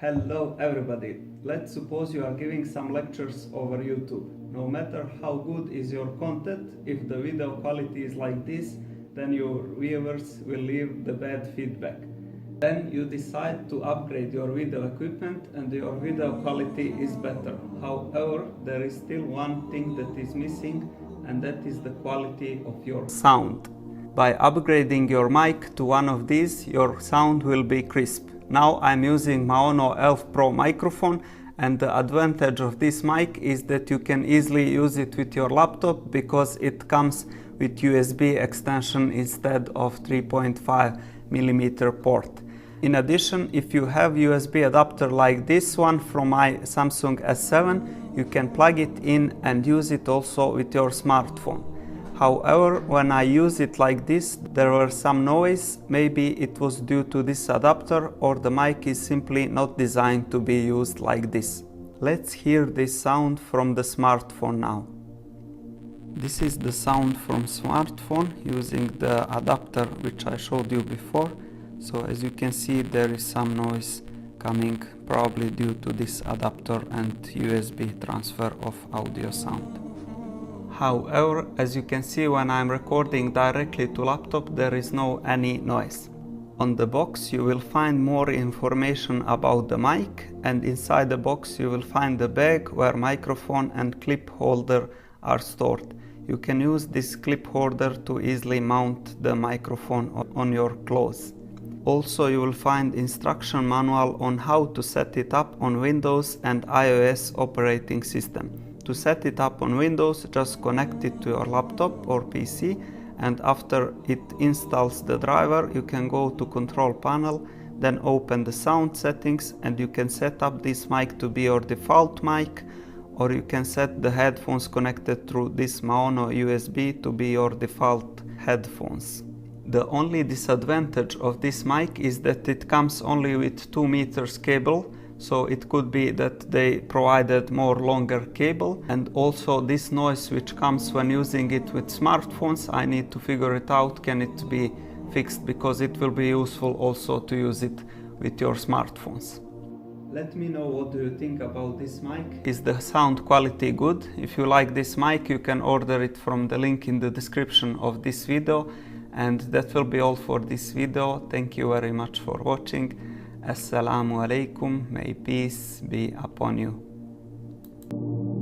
Hello everybody. Let's suppose you are giving some lectures over YouTube. No matter how good is your content, if the video quality is like this, then your viewers will leave the bad feedback. Then you decide to upgrade your video equipment and your video quality is better. However, there is still one thing that is missing, and that is the quality of your sound. By upgrading your mic to one of these, your sound will be crisp. Now I'm using Maono 11 Pro microphone, and the advantage of this mic is that you can easily use it with your laptop because it comes with USB extension instead of 3.5mm port. In addition, if you have USB adapter like this one from my Samsung S7, you can plug it in and use it also with your smartphone. However, when I use it like this, there were some noise. Maybe it was due to this adapter, or the mic is simply not designed to be used like this. Let's hear this sound from the smartphone now. This is the sound from smartphone using the adapter which I showed you before. So as you can see, there is some noise coming, probably due to this adapter and USB transfer of audio sound. However, as you can see, when I'm recording directly to laptop, there is no any noise. On the box you will find more information about the mic, and inside the box you will find the bag where microphone and clip holder are stored. You can use this clip holder to easily mount the microphone on your clothes. Also, you will find instruction manual on how to set it up on Windows and iOS operating system. To set it up on Windows, just connect it to your laptop or PC, and after it installs the driver, you can go to control panel, then open the sound settings, and you can set up this mic to be your default mic, or you can set the headphones connected through this Maono USB to be your default headphones. The only disadvantage of this mic is that it comes only with 2 meters cable, so it could be that they provided more longer cable, and also this noise which comes when using it with smartphones, I need to figure it out, can it be fixed, because it will be useful also to use it with your smartphones. Let me know what do you think about this mic. Is the sound quality good? If you like this mic, you can order it from the link in the description of this video. And that will be all for this video. Thank you very much for watching. Assalamu alaikum. May peace be upon you.